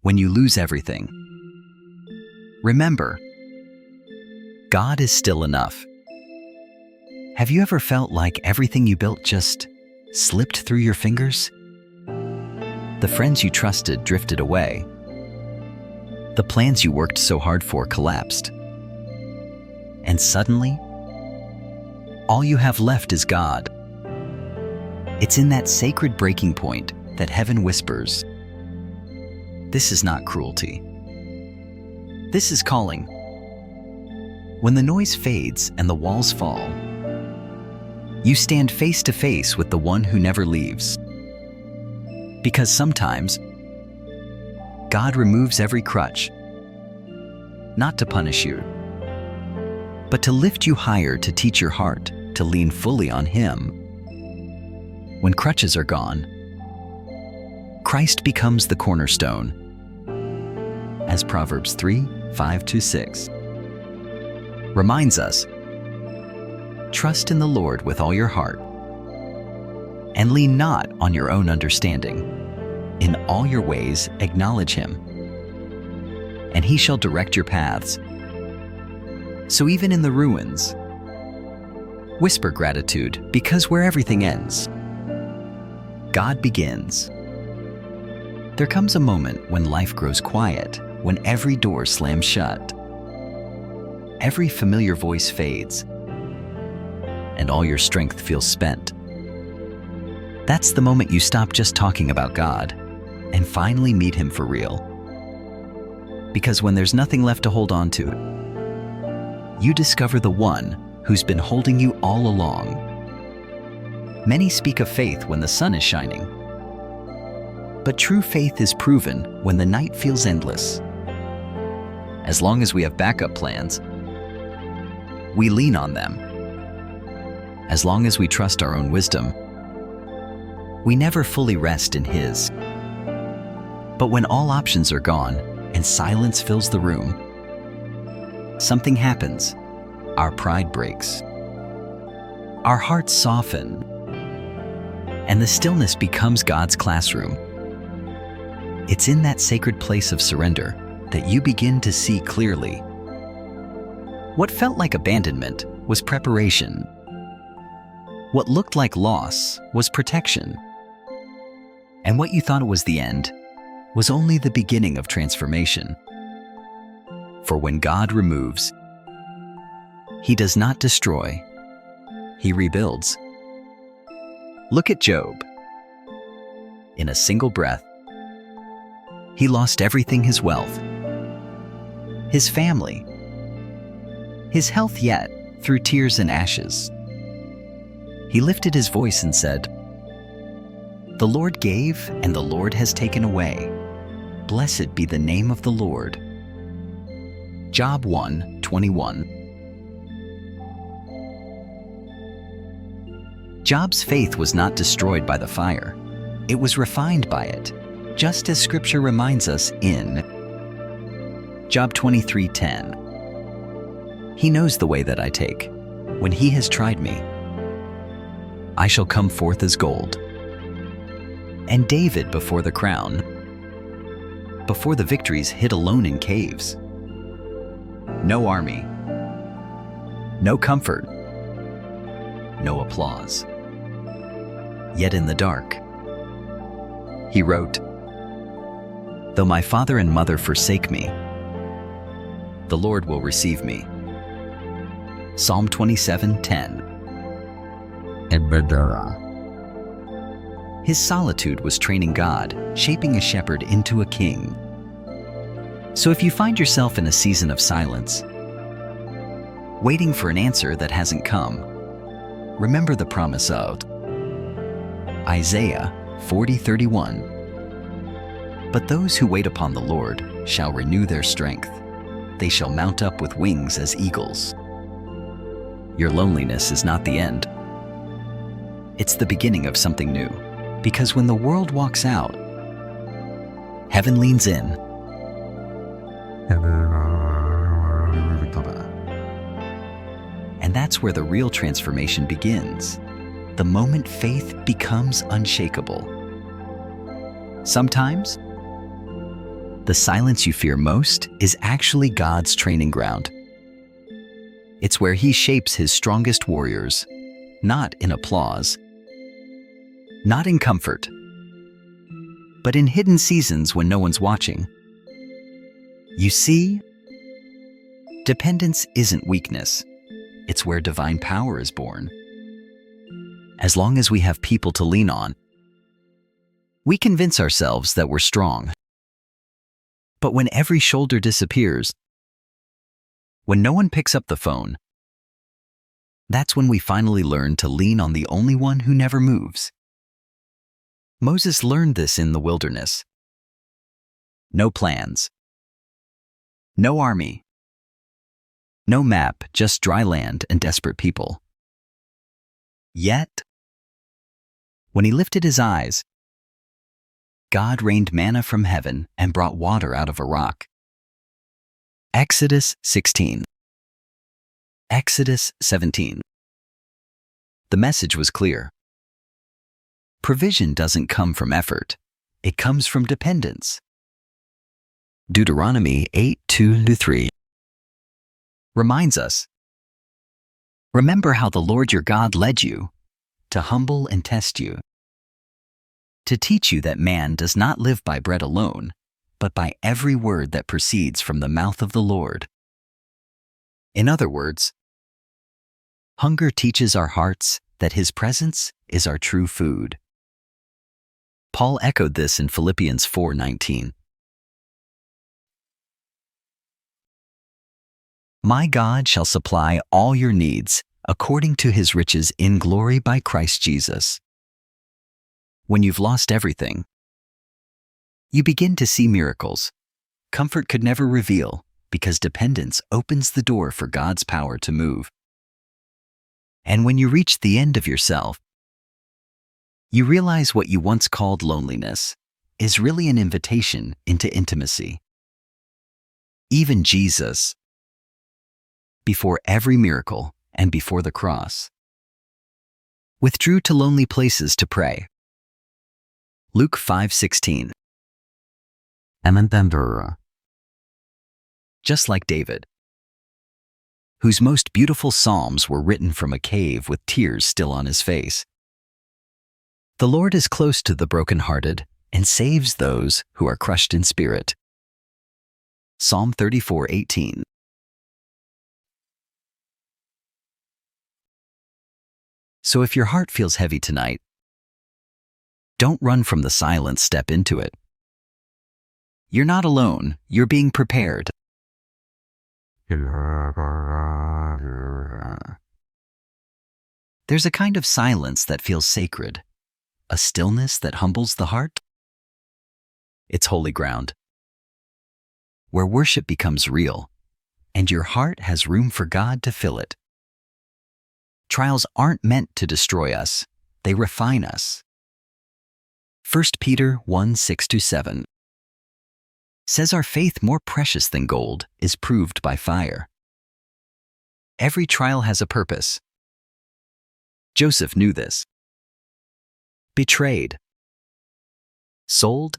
when you lose everything. Remember, God is still enough. Have you ever felt like everything you built just slipped through your fingers? The friends you trusted drifted away. The plans you worked so hard for collapsed. And suddenly, all you have left is God. It's in that sacred breaking point that heaven whispers, "This is not cruelty. This is calling." When the noise fades and the walls fall, you stand face to face with the one who never leaves. Because sometimes, God removes every crutch, not to punish you, but to lift you higher, to teach your heart to lean fully on Him. When crutches are gone, Christ becomes the cornerstone, as Proverbs 3:5-6 reminds us. Trust in the Lord with all your heart, and lean not on your own understanding. In all your ways acknowledge Him, and He shall direct your paths. So even in the ruins, whisper gratitude, because where everything ends, God begins. There comes a moment when life grows quiet, when every door slams shut, every familiar voice fades, and all your strength feels spent. That's the moment you stop just talking about God and finally meet Him for real. Because when there's nothing left to hold on to, you discover the one who's been holding you all along. Many speak of faith when the sun is shining, but true faith is proven when the night feels endless. As long as we have backup plans, we lean on them. As long as we trust our own wisdom, we never fully rest in His. But when all options are gone and silence fills the room, something happens. Our pride breaks. Our hearts soften, and the stillness becomes God's classroom. It's in that sacred place of surrender that you begin to see clearly. What felt like abandonment was preparation. What looked like loss was protection. And what you thought was the end was only the beginning of transformation. For when God removes, He does not destroy, He rebuilds. Look at Job. In a single breath, he lost everything: his wealth, his family, his health, yet through tears and ashes, he lifted his voice and said, "The Lord gave, and the Lord has taken away. Blessed be the name of the Lord." Job 1:21. Job's faith was not destroyed by the fire. It was refined by it, just as Scripture reminds us in Job 23:10. He knows the way that I take. When He has tried me, I shall come forth as gold. And David before the crown, before the victories hid alone in caves. No army, no comfort, no applause. Yet in the dark, he wrote, "Though my father and mother forsake me, the Lord will receive me." Psalm 27:10. His solitude was training God, shaping a shepherd into a king. So if you find yourself in a season of silence, waiting for an answer that hasn't come, remember the promise of Isaiah 40:31. "But those who wait upon the Lord shall renew their strength. They shall mount up with wings as eagles." Your loneliness is not the end. It's the beginning of something new. Because when the world walks out, heaven leans in. And that's where the real transformation begins. The moment faith becomes unshakable. Sometimes, The silence you fear most is actually God's training ground. It's where He shapes His strongest warriors, not in applause, not in comfort, but in hidden seasons when no one's watching. You see, dependence isn't weakness. It's where divine power is born. As long as we have people to lean on, we convince ourselves that we're strong. But when every shoulder disappears, when no one picks up the phone, that's when we finally learn to lean on the only one who never moves. Moses learned this in the wilderness. No plans. No army. No map, just dry land and desperate people. Yet, when he lifted his eyes, God rained manna from heaven and brought water out of a rock. Exodus 16. Exodus 17. The message was clear. Provision doesn't come from effort. It comes from dependence. Deuteronomy 8:2-3 reminds us, remember how the Lord your God led you to humble and test you, to teach you that man does not live by bread alone, but by every word that proceeds from the mouth of the Lord. In other words, hunger teaches our hearts that His presence is our true food. Paul echoed this in Philippians 4:19. My God shall supply all your needs according to His riches in glory by Christ Jesus. When you've lost everything, you begin to see miracles comfort could never reveal, because dependence opens the door for God's power to move. And when you reach the end of yourself, you realize what you once called loneliness is really an invitation into intimacy. Even Jesus, before every miracle and before the cross, withdrew to lonely places to pray. Luke 5:16. Just like David, whose most beautiful psalms were written from a cave with tears still on his face. The Lord is close to the brokenhearted and saves those who are crushed in spirit. Psalm 34:18. So if your heart feels heavy tonight, don't run from the silence, step into it. You're not alone, you're being prepared. There's a kind of silence that feels sacred, a stillness that humbles the heart. It's holy ground, where worship becomes real, and your heart has room for God to fill it. Trials aren't meant to destroy us, they refine us. 1 Peter 1:6-7 says our faith, more precious than gold, is proved by fire. Every trial has a purpose. Joseph knew this. Betrayed, sold,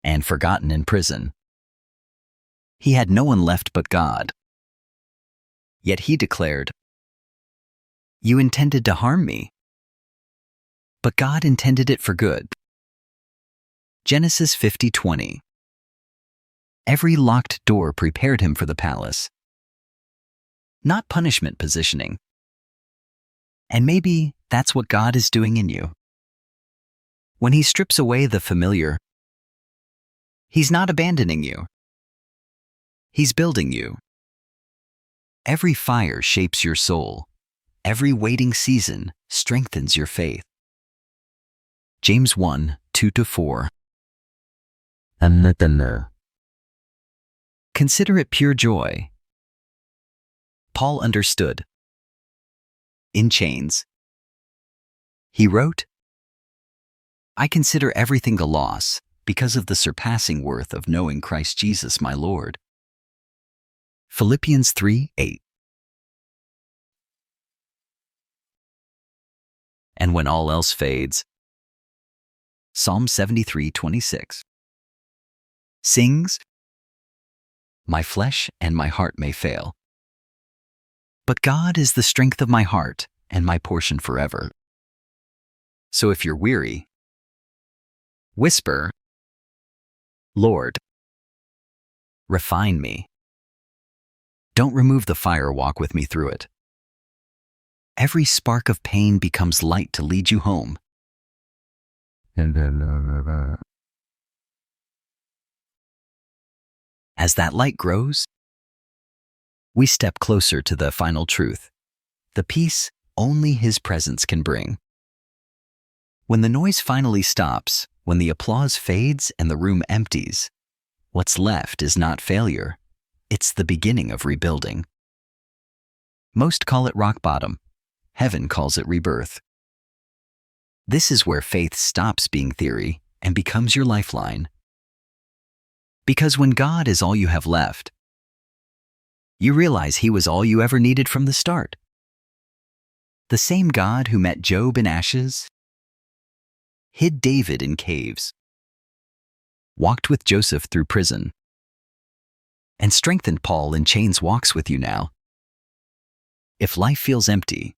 and forgotten in prison. He had no one left but God. Yet he declared, "You intended to harm me, but God intended it for good." Genesis 50:20. Every locked door prepared him for the palace. Not punishment positioning. And maybe that's what God is doing in you. When He strips away the familiar, He's not abandoning you. He's building you. Every fire shapes your soul. Every waiting season strengthens your faith. James 1:2-4. Consider it pure joy. Paul understood. In chains, he wrote, I consider everything a loss because of the surpassing worth of knowing Christ Jesus my Lord. Philippians 3:8. And when all else fades, Psalm 73:26. sings, "My flesh and my heart may fail, but God is the strength of my heart and my portion forever." So if you're weary, whisper, "Lord, refine me." Don't remove the fire, walk with me through it. Every spark of pain becomes light to lead you home. As that light grows, we step closer to the final truth, the peace only His presence can bring. When the noise finally stops, when the applause fades and the room empties, what's left is not failure, it's the beginning of rebuilding. Most call it rock bottom. Heaven calls it rebirth. This is where faith stops being theory and becomes your lifeline. Because when God is all you have left, you realize He was all you ever needed from the start. The same God who met Job in ashes, hid David in caves, walked with Joseph through prison, and strengthened Paul in chains walks with you now. If life feels empty,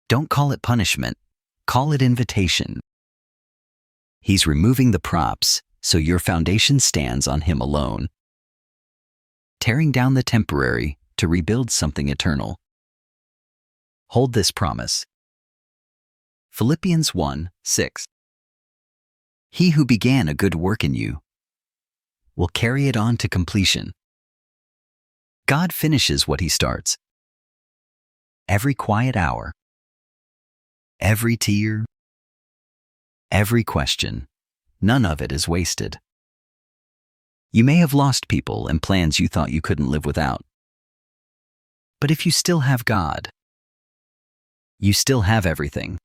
don't call it punishment, call it invitation. He's removing the props so your foundation stands on Him alone, tearing down the temporary to rebuild something eternal. Hold this promise. Philippians 1:6. He who began a good work in you will carry it on to completion. God finishes what He starts. Every quiet hour, every tear, every question, none of it is wasted. You may have lost people and plans you thought you couldn't live without. But if you still have God, you still have everything.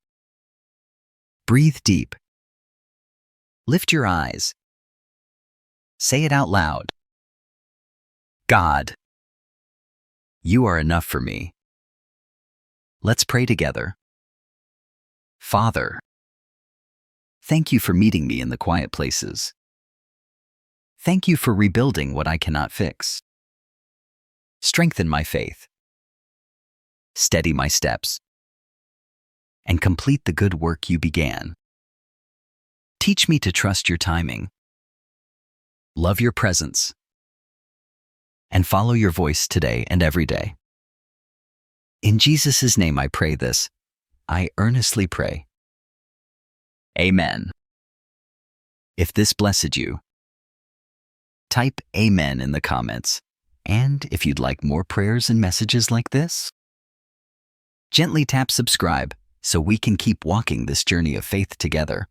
Breathe deep. Lift your eyes. Say it out loud. God, you are enough for me. Let's pray together. Father, thank you for meeting me in the quiet places. Thank you for rebuilding what I cannot fix. Strengthen my faith. Steady my steps. And complete the good work you began. Teach me to trust your timing, love your presence, and follow your voice today and every day. In Jesus' name I pray this. I earnestly pray. Amen. If this blessed you, type Amen in the comments. And if you'd like more prayers and messages like this, gently tap subscribe so we can keep walking this journey of faith together.